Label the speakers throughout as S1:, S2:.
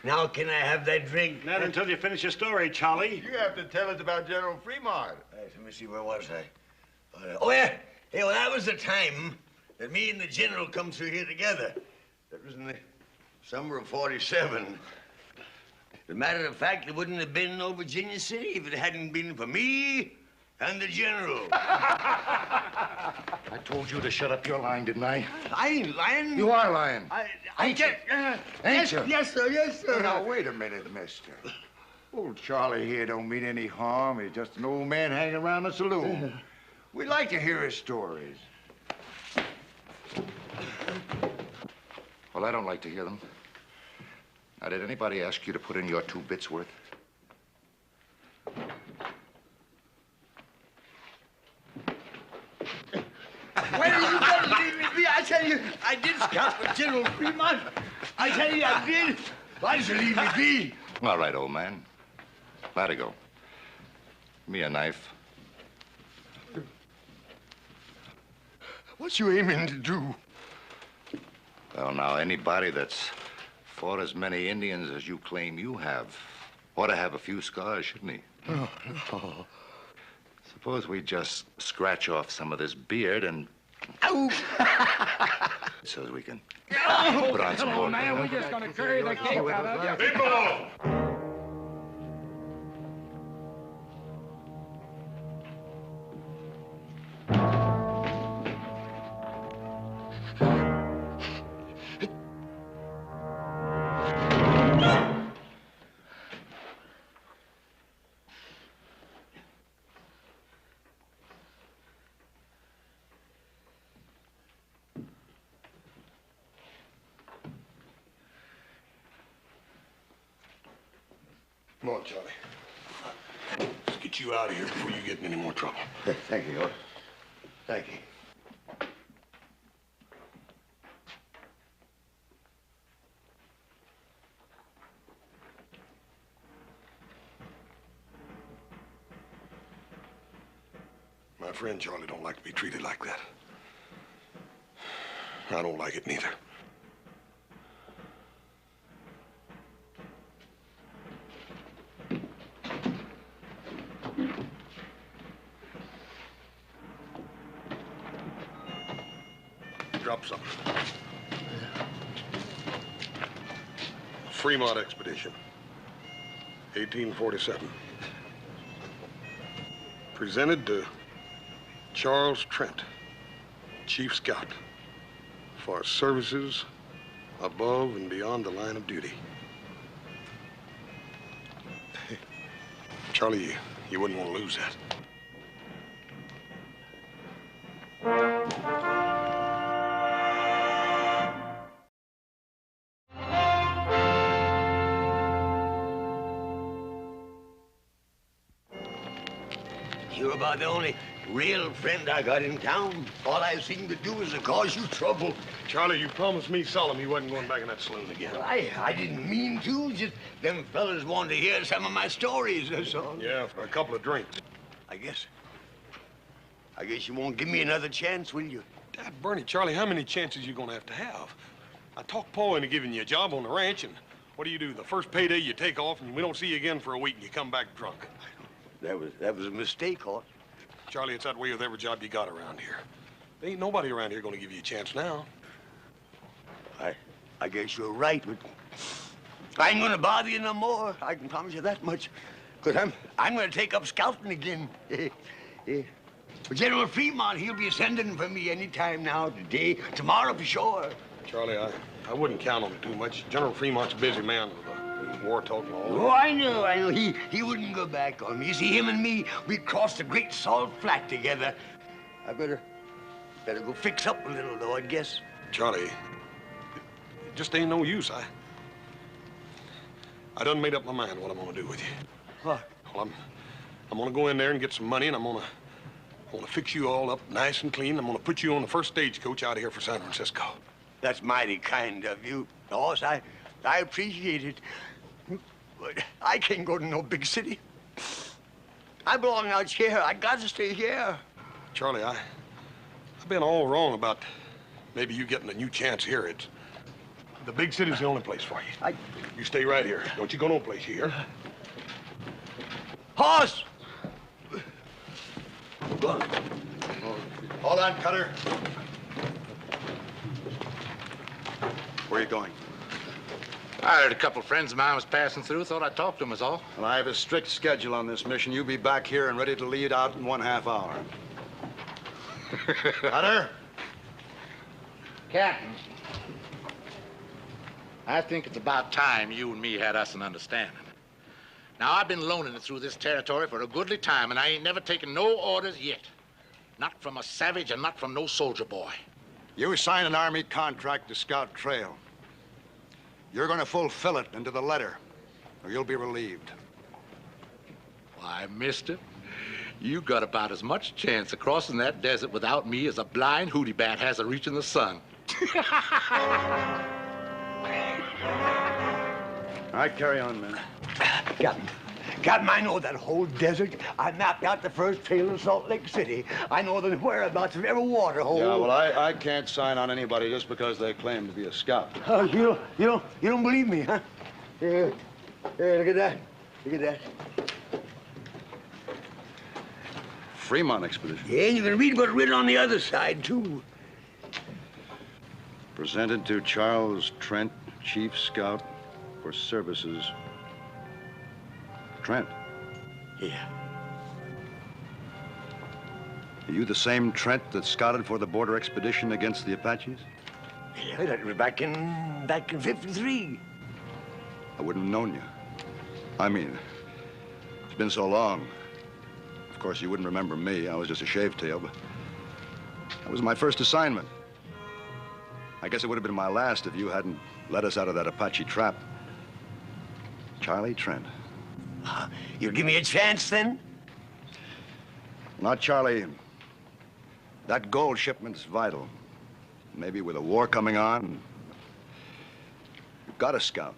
S1: Now can I have that drink?
S2: Not until you finish your story, Charlie.
S3: You have to tell us about General Fremont.
S1: Let me see, where was I? Oh, yeah. Hey, well, that was the time that me and the General come through here together. That was in the summer of '47. As a matter of fact, it wouldn't have been no Virginia City if it hadn't been for me and the General.
S3: I told you to shut up your lying, didn't I?
S1: I ain't lying.
S3: You are lying.
S1: Ain't you?
S3: Ain't you?
S1: Yes, sir, yes, sir.
S3: Now, wait a minute, mister. Old Charlie here don't mean any harm. He's just an old man hanging around the saloon. We like to hear his stories. Well, I don't like to hear them. Now, did anybody ask you to put in your 2 bits worth?
S1: Where are you going to leave me be? I tell you, I did scout for General Fremont. I tell you, I did. Why did you leave me be?
S3: All right, old man. Let it go. Give me a knife.
S1: What you aiming to do?
S3: Well, now, anybody that's fought as many Indians as you claim you have ought to have a few scars, shouldn't he?
S1: Oh, no.
S3: Suppose we just scratch off some of this beard and...
S1: Ow!
S3: So as we can
S1: Oh,
S3: put on some more.
S4: Man, we're just gonna carry the cake out of you.
S2: People! Come on, Charlie. Let's get you out of here before you get in any more trouble.
S1: Thank you, Lord. Thank you.
S2: My friend Charlie don't like to be treated like that. I don't like it neither. Drop something. Fremont Expedition, 1847. Presented to Charles Trent, Chief Scout, for services above and beyond the line of duty. Charlie, you wouldn't want to lose that.
S1: You're about the only real friend I got in town. All I seem to do is to cause you trouble.
S2: Charlie, you promised me solemn you wasn't going back in that saloon again.
S1: Well, I didn't mean to. Just them fellas wanted to hear some of my stories, that's all.
S2: Yeah, for a couple of drinks.
S1: I guess you won't give me another chance, will you?
S2: Dad, Bernie, Charlie, how many chances you gonna have to have? I talked Paul into giving you a job on the ranch, and what do? The first payday you take off, and we don't see you again for a week, and you come back drunk.
S1: That was a mistake, Hort.
S2: Charlie, it's that way with every job you got around here. There ain't nobody around here gonna give you a chance now.
S1: I guess you're right, but I ain't gonna bother you no more. I can promise you that much. Because I'm gonna take up scouting again. General Fremont, he'll be sending for me any time now, today, tomorrow for sure.
S2: Charlie, I wouldn't count on it too much. General Fremont's a busy man with war talk and all that.
S1: Oh, I know. He wouldn't go back on me. You see, him and me, we crossed the Great Salt Flat together. I better go fix up a little, though, I guess.
S2: Charlie, it just ain't no use. I done made up my mind what I'm gonna do with you.
S1: What?
S2: Well, I'm gonna go in there and get some money, and I'm gonna fix you all up nice and clean. I'm gonna put you on the first stagecoach out of here for San Francisco.
S1: That's mighty kind of you, boss. I appreciate it. But I can't go to no big city. I belong out here. I got to stay here.
S2: Charlie, I've been all wrong about maybe you getting a new chance here. The big city's the only place for you. You stay right here. Don't you go no place, you hear?
S1: Horse!
S5: Hold on, Cutter. Where are you going?
S6: I heard a couple of friends of mine was passing through. Thought I'd talk to them is all.
S5: Well, I have a strict schedule on this mission. You'll be back here and ready to lead out in 1/2 hour. Cutter?
S6: Captain, I think it's about time you and me had us an understanding. Now, I've been loaning it through this territory for a goodly time, and I ain't never taken no orders yet. Not from a savage and not from no soldier boy.
S5: You signed an Army contract to scout trail. You're going to fulfill it into the letter, or you'll be relieved.
S6: Why, mister, you got about as much chance of crossing that desert without me as a blind hootie bat has of reaching the sun.
S5: All right, carry on, man.
S1: Captain, I know that whole desert. I mapped out the first trail in Salt Lake City. I know the whereabouts of every water hole.
S5: Yeah, well, I can't sign on anybody just because they claim to be a scout.
S1: You don't believe me, huh? Here, look at that. Look at that.
S5: Fremont expedition.
S1: Yeah, and you can read what's written on the other side, too.
S5: Presented to Charles Trent, Chief Scout for Services. Trent.
S1: Yeah.
S5: Are you the same Trent that scouted for the border expedition against the Apaches?
S1: Yeah, that was back in 53.
S5: I wouldn't have known you. I mean, it's been so long. Of course, you wouldn't remember me. I was just a shavetail, but that was my first assignment. I guess it would have been my last if you hadn't let us out of that Apache trap. Charlie Trent.
S1: You'll give me a chance, then?
S5: Not Charlie. That gold shipment's vital. Maybe with a war coming on, you've got to scout.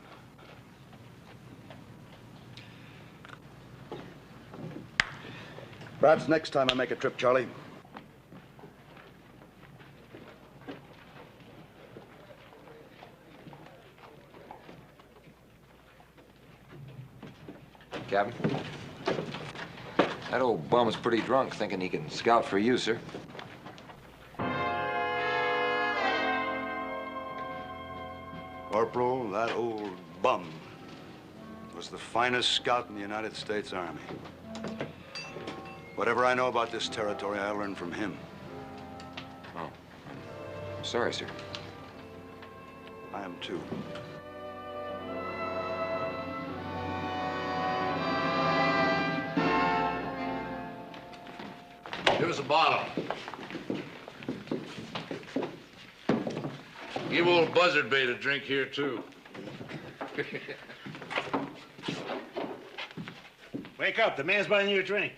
S5: Perhaps next time I make a trip, Charlie.
S7: Captain, that old bum's pretty drunk thinking he can scout for you, sir.
S5: Corporal, that old bum was the finest scout in the United States Army. Whatever I know about this territory, I learned from him.
S7: Oh. I'm sorry, sir.
S5: I am too.
S6: Give us a bottle. Give old Buzzard Bait a drink here, too.
S8: Wake up. The man's buying you a drink.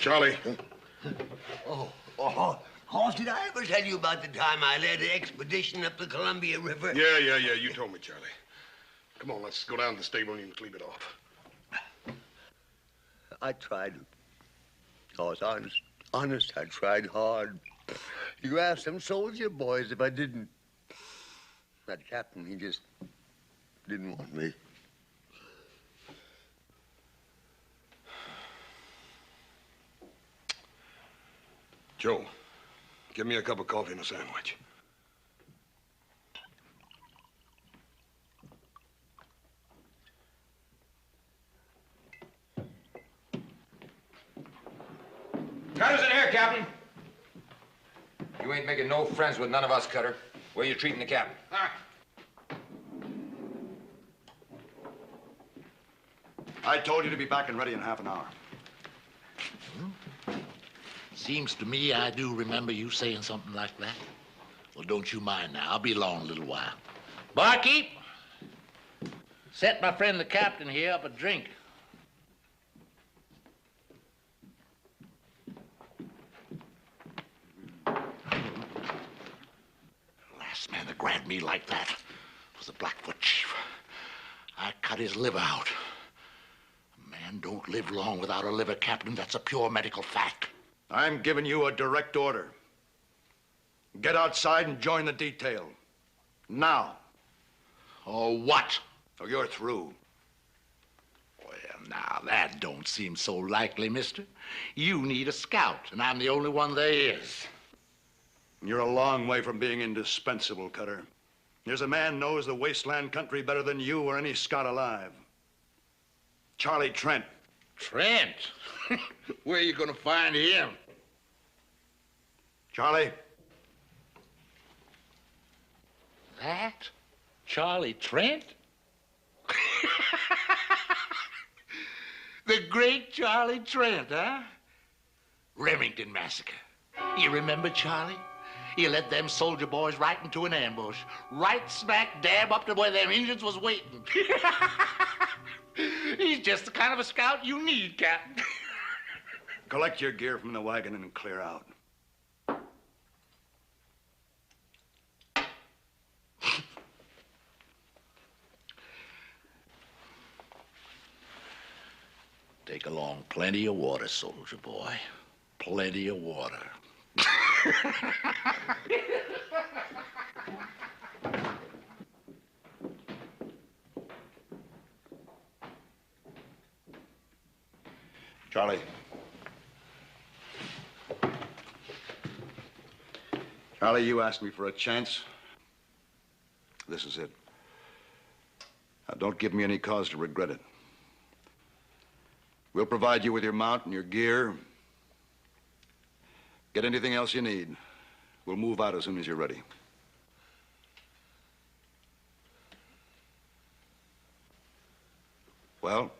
S2: Charlie.
S1: Hoss, did I ever tell you about the time I led an expedition up the Columbia River?
S2: Yeah. You told me, Charlie. Come on, let's go down to the stable and you can sleep it off.
S1: I tried. Hoss, honest, I tried hard. You asked them soldier boys if I didn't. That captain, he just didn't want me.
S2: Joe, give me a cup of coffee and a sandwich.
S7: Cutter's in here, Captain. You ain't making no friends with none of us, Cutter. Where you treating the captain?
S5: I told you to be back and ready in half an hour.
S6: Seems to me I do remember you saying something like that. Well, don't you mind now. I'll be along a little while. Barkeep, Set my friend the captain here up a drink. Last man that grabbed me like that was the Blackfoot chief. I cut his liver out. A man don't live long without a liver, Captain. That's a pure medical fact.
S5: I'm giving you a direct order. Get outside and join the detail. Now.
S6: Or what?
S5: Or you're through.
S6: Well, now, that don't seem so likely, mister. You need a scout, and I'm the only one there is.
S5: You're a long way from being indispensable, Cutter. There's a man knows the wasteland country better than you or any scout alive. Charlie Trent.
S6: Trent? Where are you going to find him?
S5: Charlie?
S6: That? Charlie Trent? The great Charlie Trent, huh? Remington Massacre. You remember Charlie? He led them soldier boys right into an ambush. Right smack dab up to where them Indians was waiting. He's just the kind of a scout you need, Captain.
S5: Collect your gear from the wagon and clear out.
S6: Take along plenty of water, soldier boy. Plenty of water.
S5: Charlie. Charlie, you asked me for a chance. This is it. Now, don't give me any cause to regret it. We'll provide you with your mount and your gear. Get anything else you need. We'll move out as soon as you're ready. Well?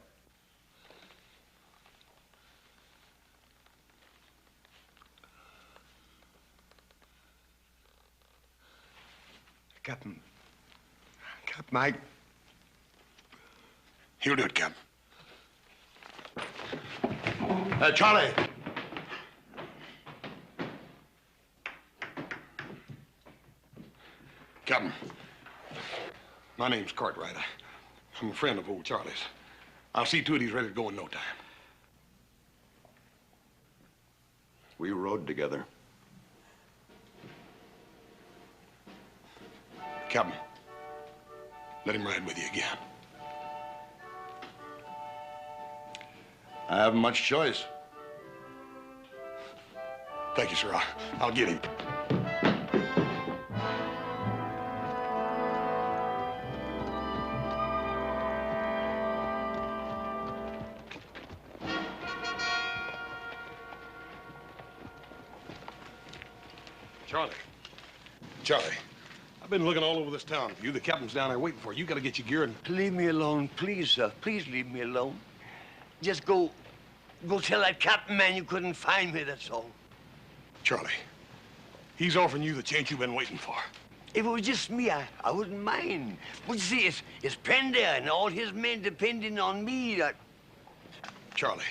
S3: Captain, Mike.
S2: He'll do it, Captain.
S5: Charlie!
S2: Captain, my name's Cartwright. I'm a friend of old Charlie's. I'll see to it he's ready to go in no time.
S5: We rode together.
S2: Captain, let him ride with you again.
S5: I haven't much choice.
S2: Thank you, sir. I'll get him. Charlie, I've been looking all over this town for you. The captain's down there waiting for you. You got to get your gear and...
S1: Leave me alone, please, sir. Please leave me alone. Just go tell that captain man you couldn't find me, that's all.
S2: Charlie, he's offering you the chance you've been waiting for.
S1: If it was just me, I wouldn't mind. But you see, it's Pender and all his men depending on me.
S2: Charlie,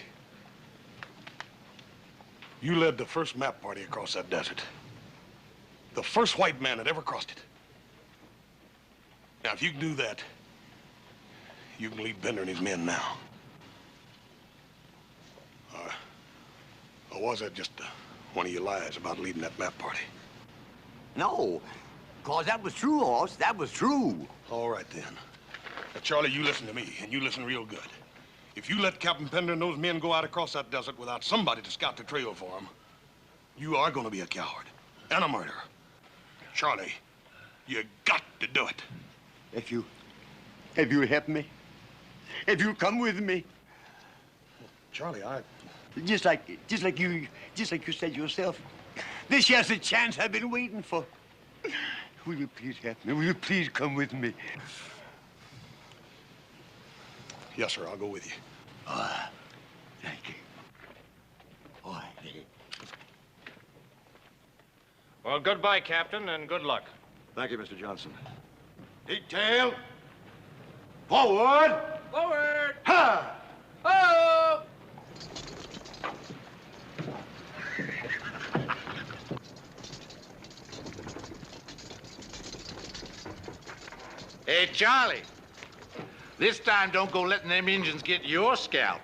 S2: you led the first map party across that desert. The first white man that ever crossed it. Now, if you can do that, you can lead Bender and his men now. Or was that just one of your lies about leading that map party?
S1: No, cause that was true, Hoss. That was true.
S2: All right, then. Now, Charlie, you listen to me, and you listen real good. If you let Captain Pender and those men go out across that desert without somebody to scout the trail for them, you are going to be a coward and a murderer. Charlie, you got to do it.
S1: If you help me, if you come with me.
S2: Charlie,
S1: Just like you said yourself. This here's the chance I've been waiting for. Will you please help me? Will you please come with me?
S2: Yes, sir, I'll go with you.
S1: Thank you. All right.
S9: Well, goodbye, Captain, and good luck.
S5: Thank you, Mr. Johnson.
S1: Detail,
S3: Forward!
S4: Forward!
S3: Ha!
S4: Oh!
S6: Hey, Charlie. This time don't go letting them Injuns get your scalp.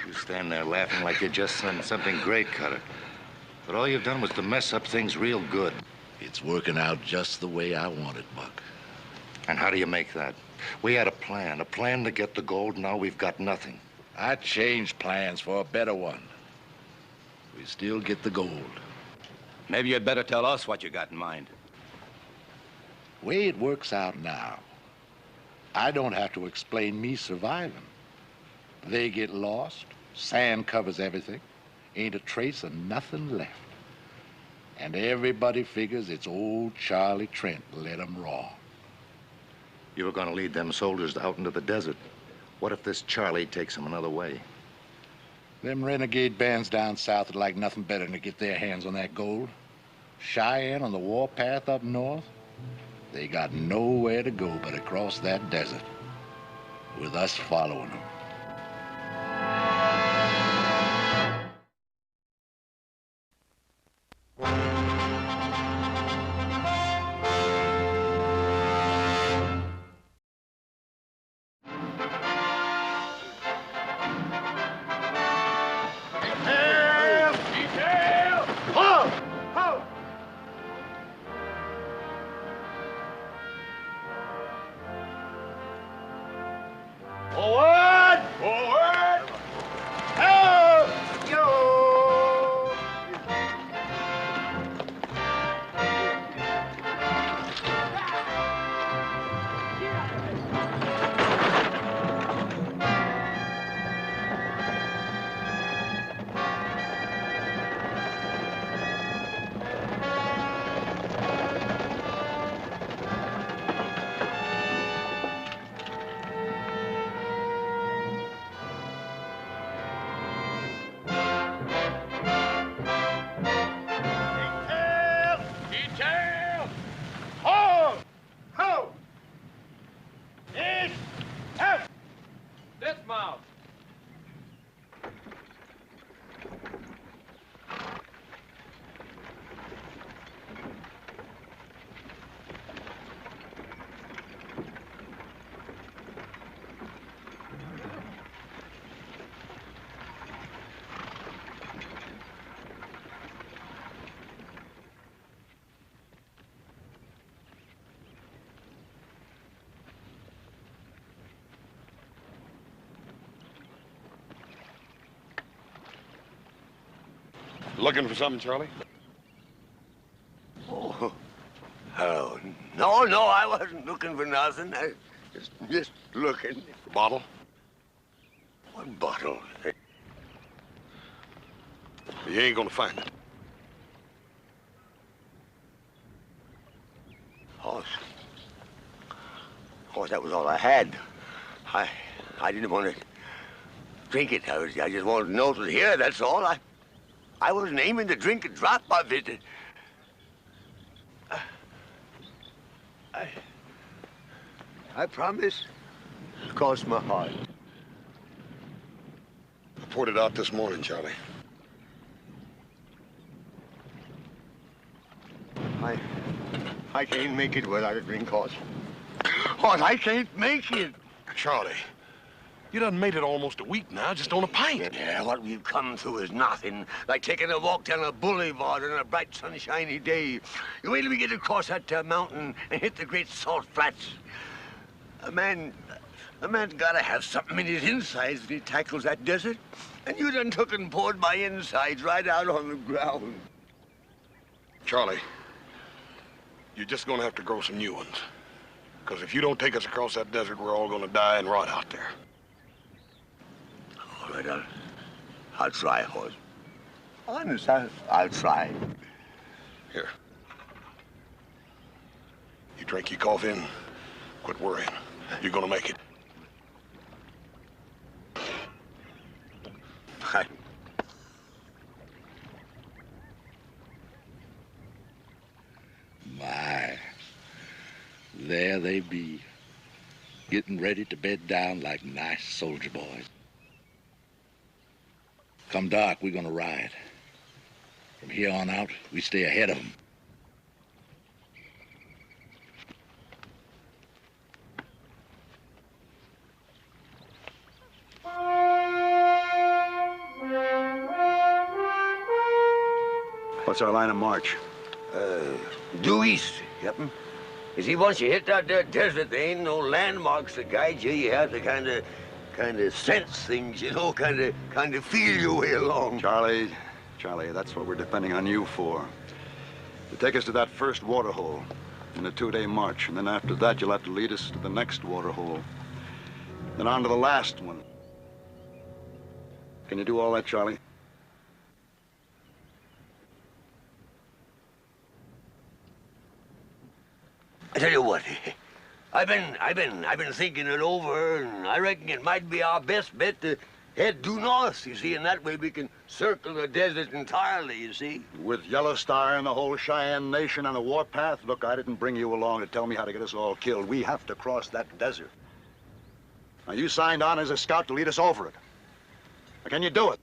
S10: You stand there laughing like you just done something great, Cutter. But all you've done was to mess up things real good.
S6: It's working out just the way I want it, Buck.
S10: And how do you make that? We had a plan to get the gold. Now we've got nothing.
S6: I changed plans for a better one. We still get the gold.
S11: Maybe you'd better tell us what you got in mind.
S6: Way it works out now, I don't have to explain me surviving. They get lost, sand covers everything, ain't a trace of nothing left. And everybody figures it's old Charlie Trent led 'em wrong.
S10: You were going to lead them soldiers out into the desert. What if this Charlie takes them another way?
S6: Them renegade bands down south would like nothing better than to get their hands on that gold. Cheyenne on the warpath up north, they got nowhere to go but across that desert, with us following them.
S3: Forward! Forward! Help! Yo!
S4: Detail! Hold! Hold! East! Out! Dismount!
S2: Looking for something, Charlie?
S1: Oh, no, I wasn't looking for nothing. I just looking.
S2: Bottle?
S1: What bottle?
S2: You ain't gonna find it.
S1: Horse, that was all I had. I didn't want to drink it. I just wanted to know it was here, that's all. I wasn't aiming to drink a drop of it. I promise. Cross my heart.
S2: I poured it out this morning, Charlie.
S1: I can't make it without a drink, Horse. Horse, I can't make it.
S2: Charlie, you done made it almost a week now, just on a pint.
S1: Yeah, what we've come through is nothing. Like taking a walk down a boulevard on a bright, sunshiny day. You wait till we get across that mountain and hit the great salt flats. A man's gotta have something in his insides when he tackles that desert. And you done took and poured my insides right out on the ground.
S2: Charlie, you're just gonna have to grow some new ones. Because if you don't take us across that desert, we're all gonna die and rot out there.
S1: All right, I'll try, Horse. Honest, I'll try.
S2: Here. You drink your coffee and quit worrying. You're gonna make it.
S6: be getting ready to bed down like nice soldier boys. Come dark, we're gonna ride. From here on out, we stay ahead of them.
S5: What's our line of march?
S1: Due east, Captain. You see, once you hit that there desert, there ain't no landmarks to guide you. You have to kind of sense things, you know, kind of feel your way along.
S5: Charlie, that's what we're depending on you for. To take us to that first water hole in a 2-day march, and then after that, you'll have to lead us to the next water hole. Then on to the last one. Can you do all that, Charlie?
S1: I tell you what, I've been thinking it over, and I reckon it might be our best bet to head due north, you see, and that way we can circle the desert entirely, you see.
S5: With Yellow Star and the whole Cheyenne Nation on the warpath? Look, I didn't bring you along to tell me how to get us all killed. We have to cross that desert. Now, you signed on as a scout to lead us over it. Now, can you do it?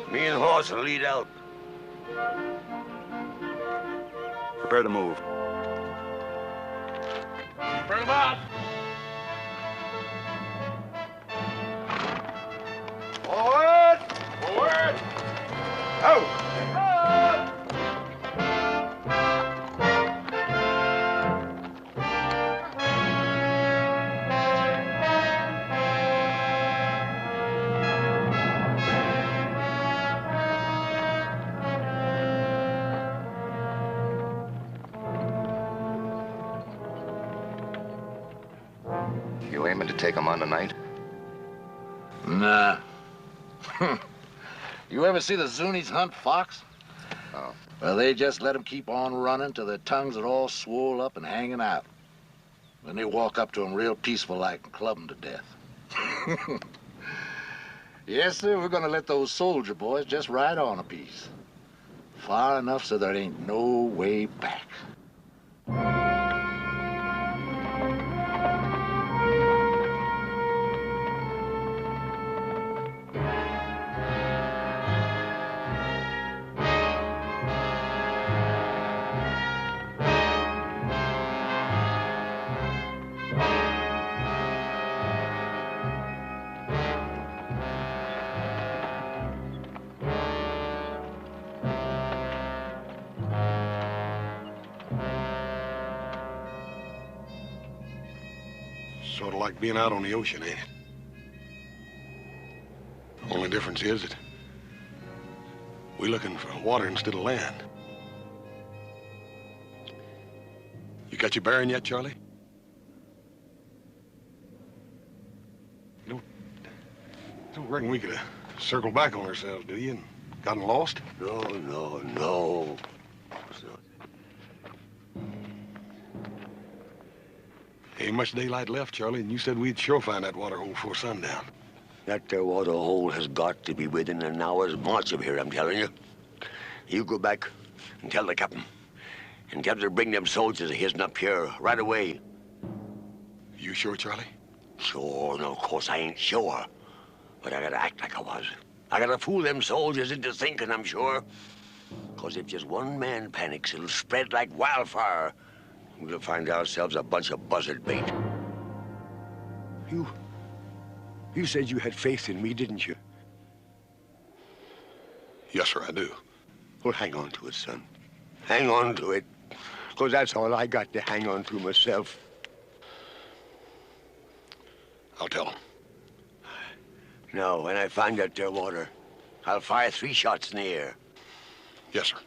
S1: Me and Horse will lead out.
S5: Prepare to move.
S4: Bring them out.
S3: Forward! Forward! Out!
S10: You aiming to take them on tonight?
S6: Nah. You ever see the Zunis hunt fox?
S10: Oh.
S6: Well, they just let them keep on running till their tongues are all swole up and hanging out. Then they walk up to them real peaceful like and club them to death. Yes, sir, we're gonna let those soldier boys just ride on a piece. Far enough so there ain't no way back.
S2: Sort of like being out on the ocean, ain't it? Only difference is that we're looking for water instead of land. You got your bearing yet, Charlie? You don't reckon we could have circled back on ourselves, do you, and gotten lost?
S1: No.
S2: Ain't much daylight left, Charlie, and you said we'd sure find that water hole before sundown.
S1: That there water hole has got to be within an hour's march of here, I'm telling you. You go back and tell the captain. And tell him to bring them soldiers of his up here right away.
S2: You sure, Charlie?
S1: Sure, no, of course I ain't sure. But I gotta act like I was. I gotta fool them soldiers into thinking I'm sure. 'Cause if just one man panics, it'll spread like wildfire. We'll find ourselves a bunch of buzzard bait. You said you had faith in me, didn't you?
S2: Yes, sir, I do.
S1: Well, hang on to it, son. Hang on to it. 'Cause that's all I got to hang on to myself.
S2: I'll tell him.
S1: Now, when I find that there water, I'll fire 3 shots in the air.
S2: Yes, sir.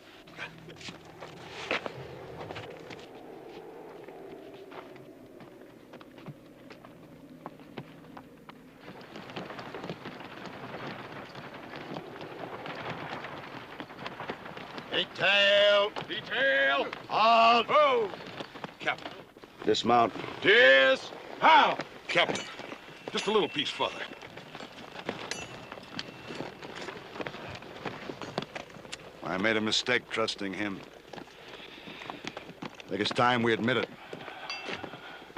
S4: Detail! Detail! Halt! Ho!
S2: Captain.
S5: Dismount.
S4: How?
S2: Captain, just a little piece further.
S5: I made a mistake trusting him. I think it's time we admit it.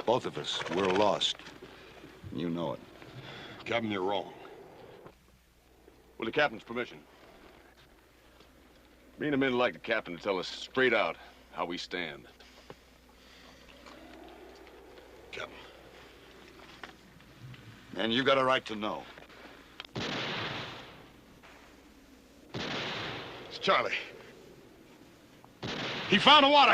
S5: Both of us, we're lost. You know it.
S2: Captain, you're wrong.
S4: With the captain's permission. Me and the men would like the captain to tell us straight out how we stand.
S2: Captain.
S5: And you got a right to know.
S2: It's Charlie. He found the water.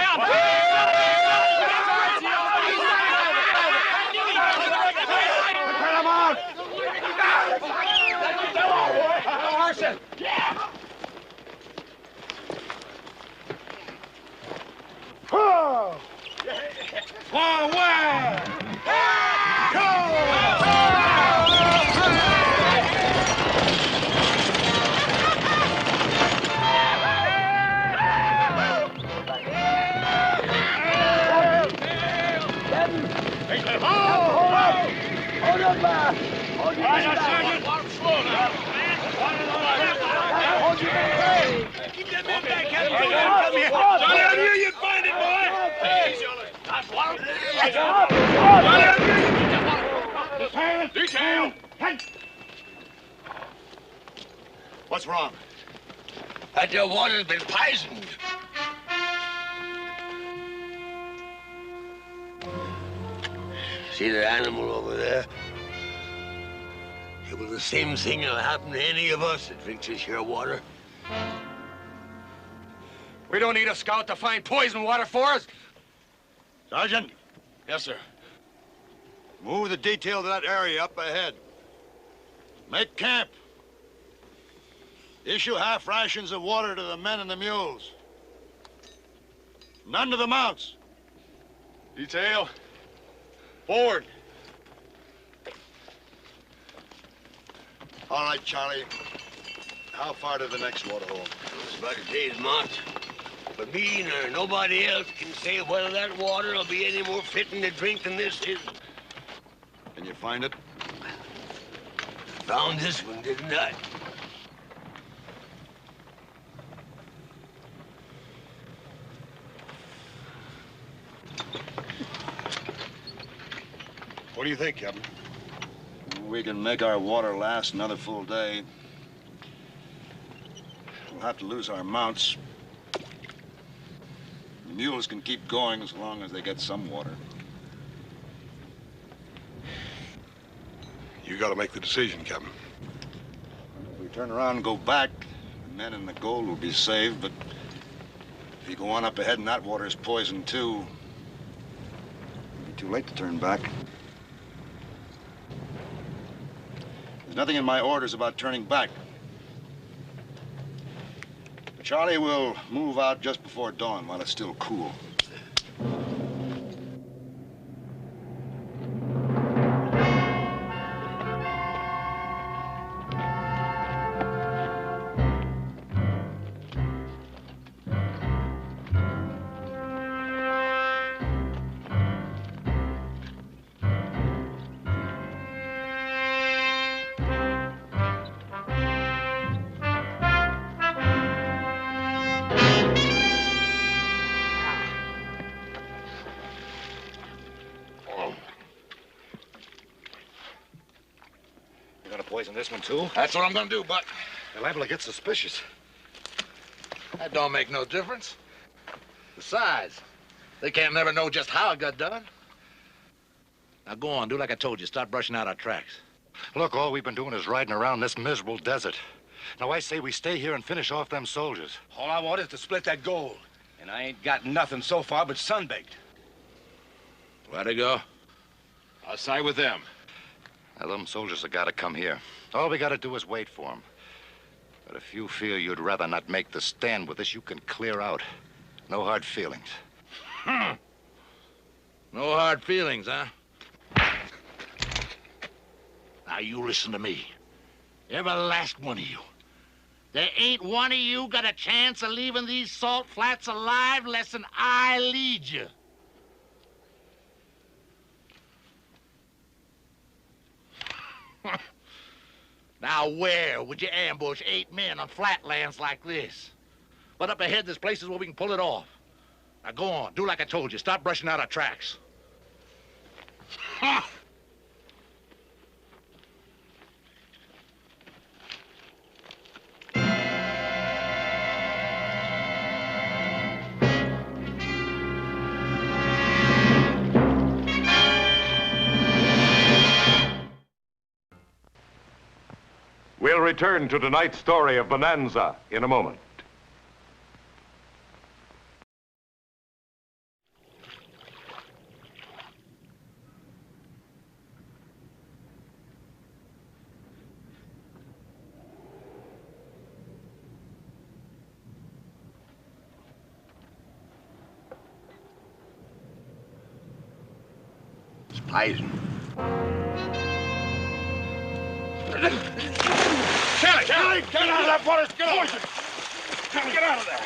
S5: What's wrong?
S1: That the water's been poisoned. See the animal over there? It was the same thing that'll happen to any of us that drinks this here water.
S11: We don't need a scout to find poison water for us.
S5: Sergeant,
S2: Yes, sir.
S5: move the detail to that area up ahead. Make camp. Issue half rations of water to the men and the mules. None to the mounts.
S4: Detail. Forward.
S5: All right, Charlie. How far to the next water hole?
S1: It's about a day's march. But me nor nobody else can say whether that water will be any more fitting to drink than this is.
S5: Can you find it?
S1: Found this one, didn't I?
S2: What do you think, Captain?
S5: We can make our water last another full day. We'll have to lose our mounts. The mules can keep going as long as they get some water.
S2: You gotta make the decision, Captain.
S5: If we turn around and go back, the men and the gold will be saved, but if you go on up ahead and that water is poisoned too, it'll be too late to turn back. There's nothing in my orders about turning back. Charlie will move out just before dawn while it's still cool.
S10: Poison this one, too?
S6: That's what I'm gonna do, Buck.
S10: They're liable to get suspicious.
S6: That don't make no difference. Besides, they can't never know just how it got done. Now go on, do like I told you. Start brushing out our tracks.
S10: Look, all we've been doing is riding around this miserable desert. Now, I say we stay here and finish off them soldiers.
S11: All I want is to split that gold. And I ain't got nothing so far but sunbaked.
S6: Where'd they go?
S4: I'll side with them.
S10: Now, them soldiers have got to come here. All we got to do is wait for them. But if you feel you'd rather not make the stand with us, you can clear out. No hard feelings.
S6: No hard feelings, huh? Now, you listen to me. Every last one of you. There ain't one of you got a chance of leaving these salt flats alive less than I lead you. Now, where would you ambush 8 men on flatlands like this? But up ahead, there's places where we can pull it off. Now go on. Do like I told you. Stop brushing out our tracks. Ha!
S12: We'll return to tonight's story of Bonanza in a moment.
S1: It's poison.
S2: Kelly, get out of that water! Get out! Get out of there!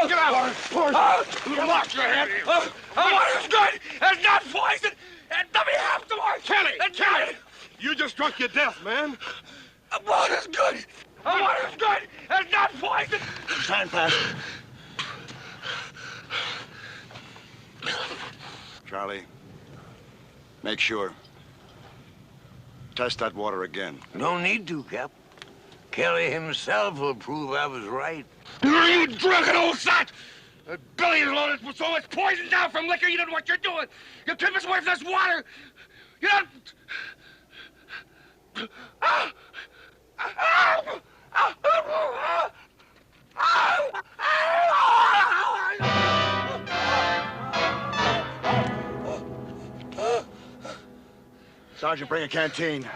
S2: Get out! Poison! Lock your head!
S11: The water's good! It's not poison! And let me have some more!
S2: Kelly! You just drunk your death, man.
S11: The water's good! The water's good! It's not poison!
S1: Stand fast.
S5: Charlie, make sure. Test that water again.
S1: No need to, Cap. Kelly himself will prove I was right.
S11: You drunken old sot! The belly is loaded with so much poison down from liquor, you don't know what you're doing. You keep us away from this water. You don't...
S5: Sergeant, bring a canteen.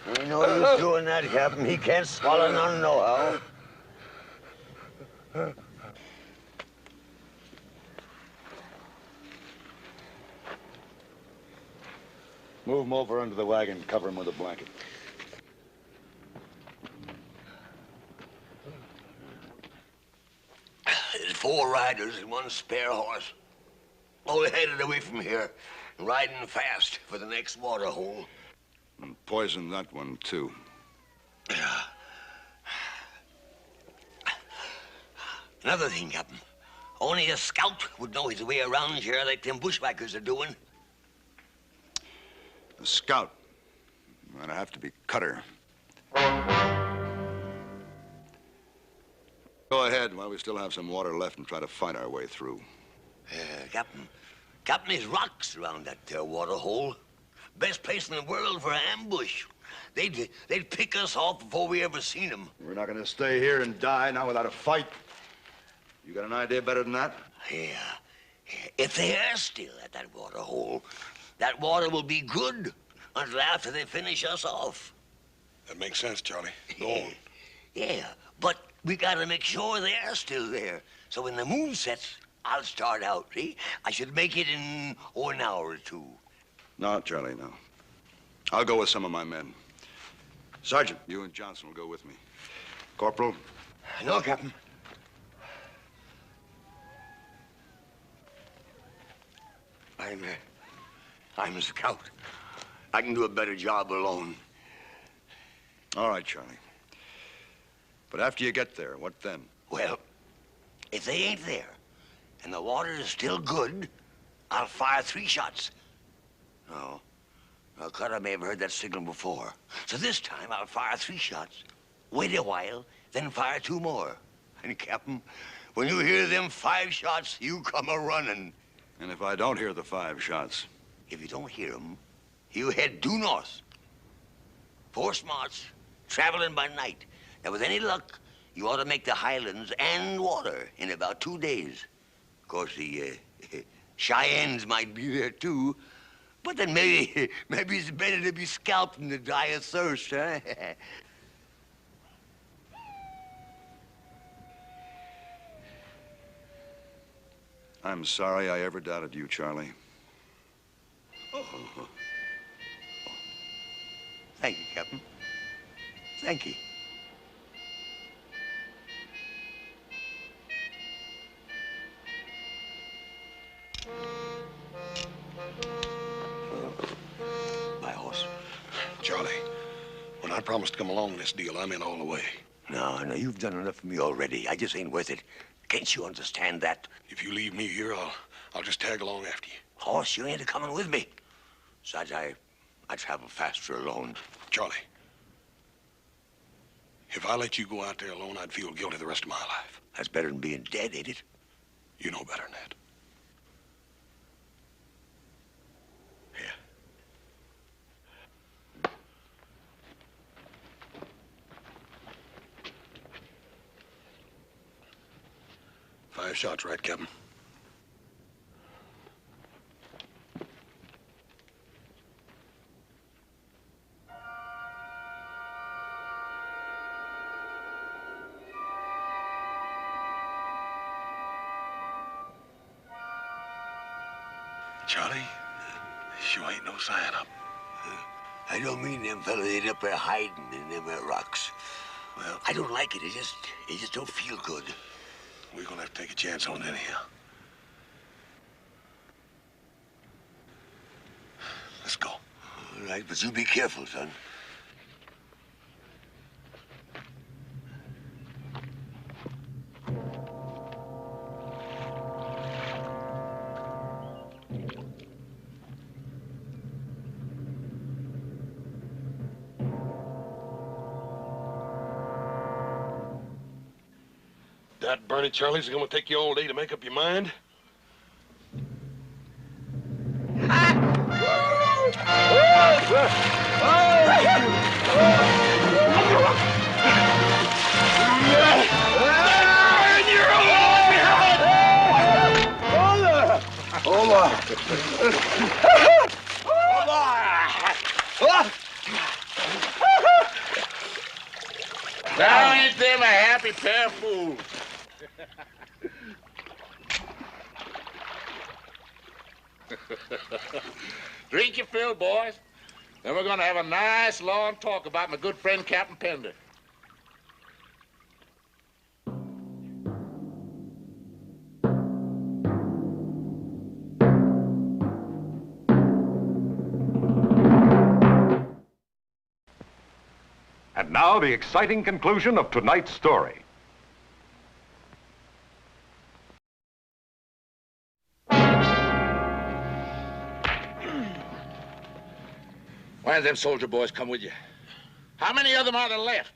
S1: Ain't no use doing that, Captain. He can't swallow none nohow.
S5: Move him over under the wagon. Cover him with a blanket.
S1: There's 4 riders and 1 spare horse. All headed away from here, riding fast for the next water hole.
S5: And poison that one, too.
S1: Another thing, Captain. Only a scout would know his way around here like them bushwhackers are doing.
S5: A scout. That'd have to be Cutter. Go ahead while we still have some water left and try to fight our way through.
S1: Captain, there's rocks around that there water hole. Best place in the world for an ambush. They'd pick us off before we ever seen them.
S5: We're not going to stay here and die now without a fight. You got an idea better than that?
S1: Yeah. If they are still at that water hole, that water will be good until after they finish us off.
S2: That makes sense, Charlie. Go on.
S1: Yeah, but we gotta make sure they are still there. So when the moon sets, I'll start out, see? I should make it in an hour or 2.
S5: No, Charlie, no. I'll go with some of my men. Sergeant, you and Johnson will go with me. Corporal?
S1: No, Captain. I'm a scout. I can do a better job alone.
S5: All right, Charlie. But after you get there, what then?
S1: Well, if they ain't there and the water is still good, I'll fire 3 shots. No. Now, Cutter may have heard that signal before. So this time I'll fire 3 shots, wait a while, then fire 2 more. And, Captain, when you hear them 5 shots, you come a-running.
S5: And if I don't hear the 5 shots?
S1: If you don't hear them, you head due north. 4 smarts, traveling by night. Now, with any luck, you ought to make the highlands and water in about 2 days. Of course, the Cheyennes might be there, too. But then maybe it's better to be scalped than to die of thirst, huh?
S5: I'm sorry I ever doubted you, Charlie.
S1: Oh. Thank you, Captain. Thank you. My horse.
S2: Charlie, when I promised to come along with this deal, I'm in all the way.
S1: No, you've done enough for me already. I just ain't worth it. Can't you understand that?
S2: If you leave me here, I'll just tag along after you.
S1: Horse, you ain't coming with me. Besides, I travel faster alone.
S2: Charlie, if I let you go out there alone, I'd feel guilty the rest of my life.
S1: That's better than being dead, ain't it?
S2: You know better than that.
S1: Here.
S2: 5 shots, right, Captain? Charlie, sure ain't no sign up.
S1: I don't mean them fellas ain't up there hiding in them there rocks.
S2: Well,
S1: I don't like it. It just don't feel good.
S2: We're gonna have to take a chance on it anyhow. Let's go.
S1: All right, but you be careful, son.
S2: That Bernie Charlie's gonna take you all day to make up your mind?
S6: Now ain't them a happy pair of fools? Drink your fill, boys. Then we're gonna have a nice long talk about my good friend Captain Pender.
S12: And now the exciting conclusion of tonight's story.
S6: Why did them soldier boys come with you? How many of them are there left?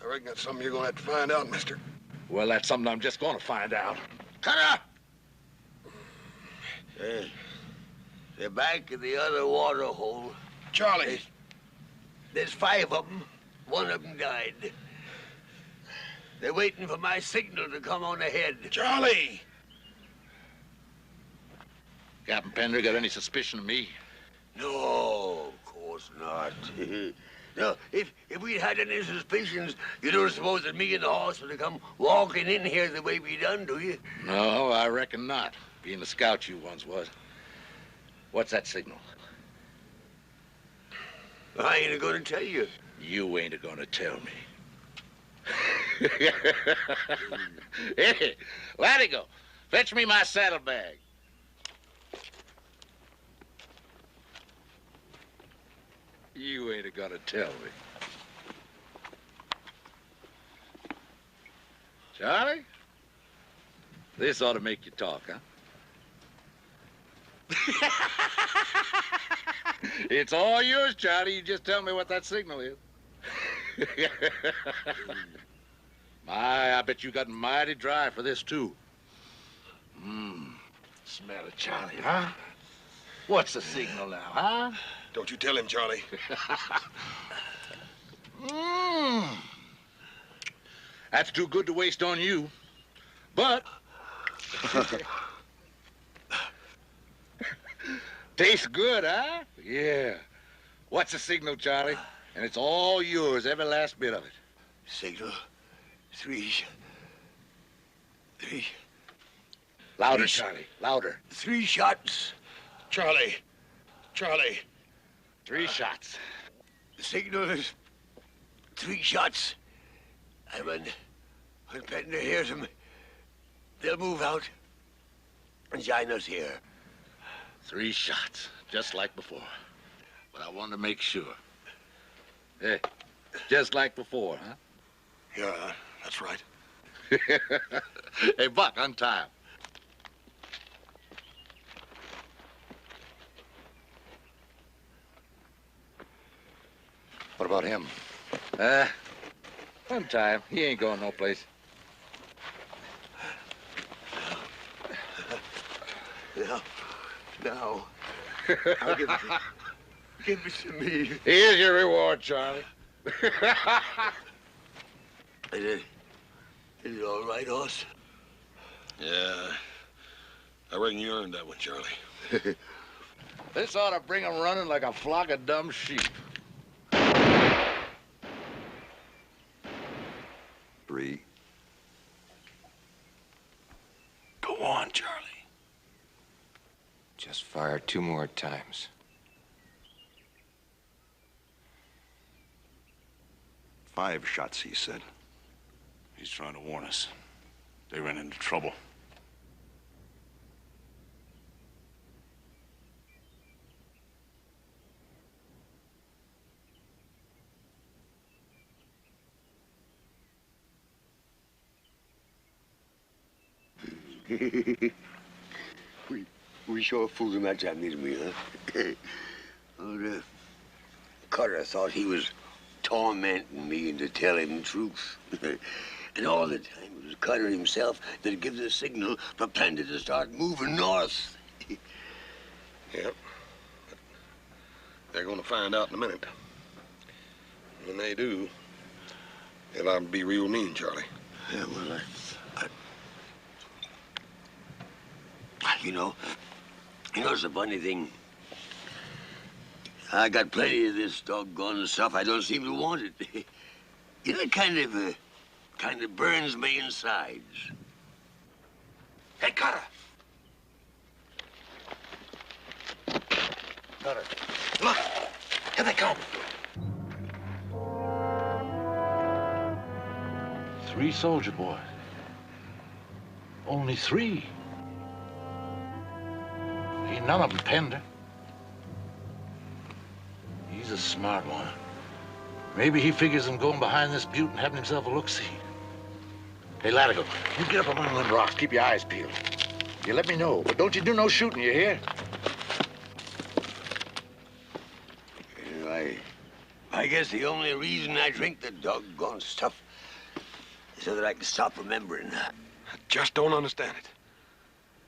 S2: I reckon that's something you're gonna have to find out, mister.
S6: Well, that's something I'm just gonna find out. Cutter!
S1: They're back in the other water hole.
S2: Charlie!
S1: There's 5 of them. 1 of them died. They're waiting for my signal to come on ahead.
S2: Charlie!
S6: Captain Pender got any suspicion of me?
S1: No, of course not. No, if we'd had any suspicions, you don't suppose that me and the horse would have come walking in here the way we done, do you?
S6: No, I reckon not. Being the scout you once was. What's that signal?
S1: I ain't gonna tell you.
S6: You ain't gonna tell me. Hey, Latigo, fetch me my saddlebag. You ain't gonna tell me. Charlie, this ought to make you talk, huh? It's all yours, Charlie. You just tell me what that signal is. My, I bet you got mighty dry for this, too. Smell it, Charlie, huh? What's the signal now, huh?
S2: Don't you tell him, Charlie.
S6: That's too good to waste on you. But... tastes good, huh? Yeah. What's the signal, Charlie? And it's all yours, every last bit of it.
S1: Signal. 3.
S6: Louder, Charlie. Louder.
S1: 3 shots.
S2: Charlie.
S6: 3 shots.
S1: The signal is 3 shots. And when Pender hears them, they'll move out and join us here.
S6: 3 shots, just like before. But I wanted to make sure. Hey, just like before, huh?
S2: Yeah, that's right.
S6: Hey, Buck, untie him.
S10: What about him?
S6: Untie him. He ain't going no place.
S1: Now, I'll give it to me.
S6: Here's your reward, Charlie.
S1: Is it all right, Hoss?
S2: Yeah, I reckon you earned that one, Charlie.
S6: This ought to bring him running like a flock of dumb sheep.
S5: 3.
S2: Go on, Charlie.
S7: Just fire 2 more times.
S5: Five shots, he said.
S2: He's trying to warn us. They ran into trouble.
S1: we sure fooled him that time, didn't we, huh? Oh, Cutter thought he was tormenting me into telling the truth. And all the time it was Cutter himself that gives the signal for Panda to start moving north.
S2: Yep. They're gonna find out in a minute. When they do, they'll be real mean, Charlie.
S1: Yeah, well, you know, it's a funny thing. I got plenty of this doggone stuff. I don't seem to want it. You know, it kind of burns me insides.
S6: Hey, Cutter!
S2: Cutter.
S6: Look! Here they come!
S13: 3 soldier boys. Only 3. Ain't none of them Pender. He's a smart one. Maybe he figures on going behind this butte and having himself a look-see.
S6: Hey, Latigo, you get up among them rocks. Keep your eyes peeled. You let me know, but don't you do no shooting, you hear?
S1: I guess the only reason I drink the doggone stuff is so that I can stop remembering.
S2: I just don't understand it.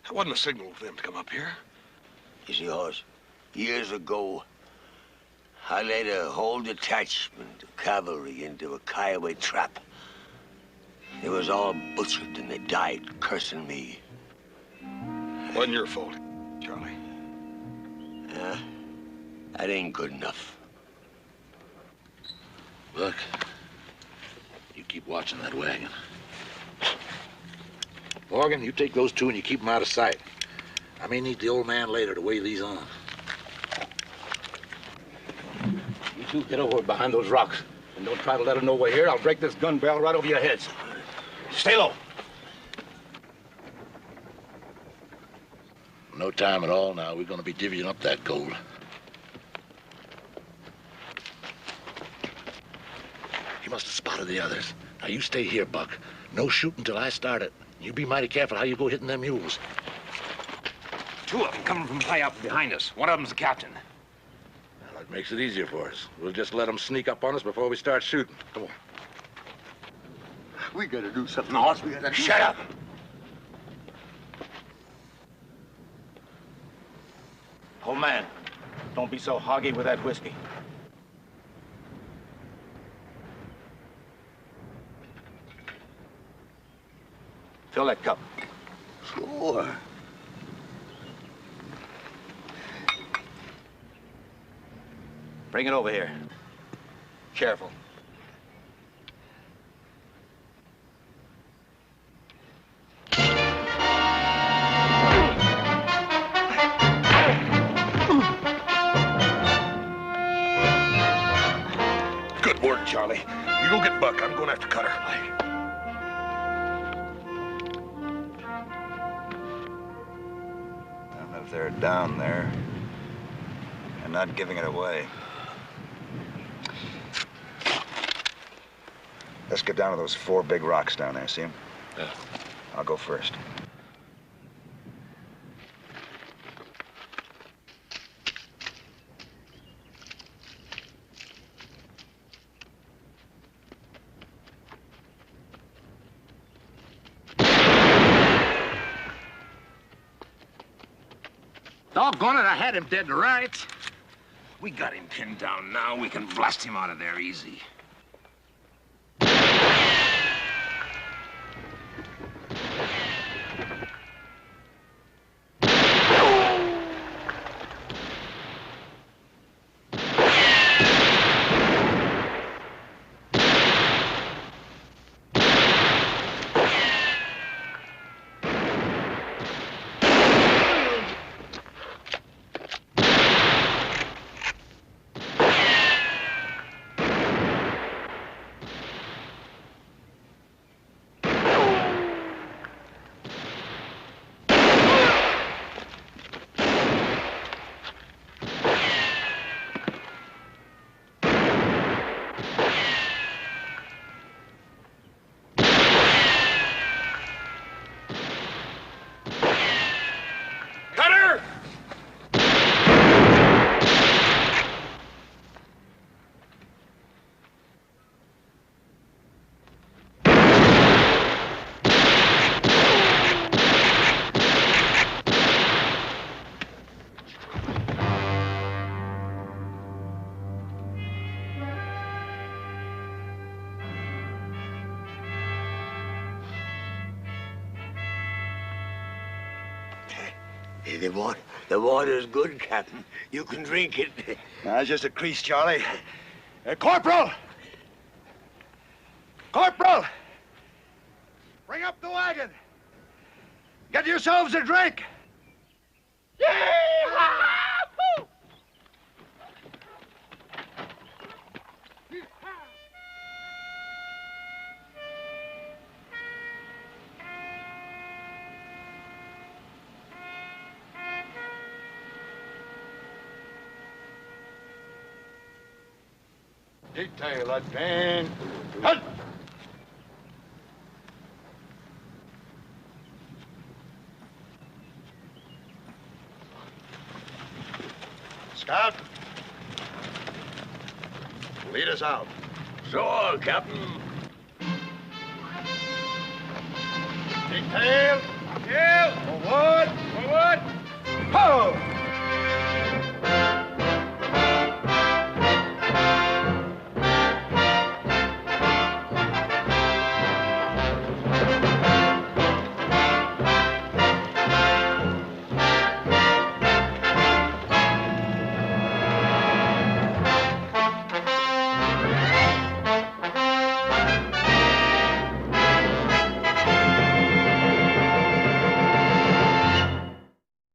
S2: That wasn't a signal for them to come up here.
S1: You see, Hoss, years ago, I led a whole detachment of cavalry into a Kiowa trap. They was all butchered and they died cursing me.
S2: Wasn't your fault, Charlie.
S1: Yeah, that ain't good enough.
S6: Look, you keep watching that wagon. Morgan, you take those 2 and you keep them out of sight. I may need the old man later to weigh these on.
S8: You 2 get over behind those rocks. And don't try to let them know we're here. I'll break this gun barrel right over your heads. Stay low.
S6: No time at all now. We're gonna be divvying up that gold. He must have spotted the others. Now you stay here, Buck. No shooting till I start it. You be mighty careful how you go hitting them mules.
S8: 2 of them coming from high up behind us. One of them's the captain.
S6: Well, that makes it easier for us. We'll just let them sneak up on us before we start shooting. Come on.
S1: We gotta do something, Hoss. We gotta
S8: Shut up! Old man, don't be so hoggy with that whiskey. Fill that cup.
S1: Sure.
S8: Bring it over here. Careful.
S2: Good work, Charlie. You go get Buck. I'm going after Cutter.
S5: And if they're down there and not giving it away. Let's get down to those 4 big rocks down there, see them?
S10: Yeah.
S5: I'll go first.
S6: Doggone it, I had him dead to rights.
S11: We got him pinned down now. We can blast him out of there easy.
S1: Hey, the water's good, Captain. You can drink it.
S5: Nah, it's just a crease, Charlie. Corporal! Corporal! Bring up the wagon. Get yourselves a drink.
S11: Yee-haw!
S3: Detail that van. Halt! Scout. Lead us out.
S1: Sure, Captain.
S3: Detail.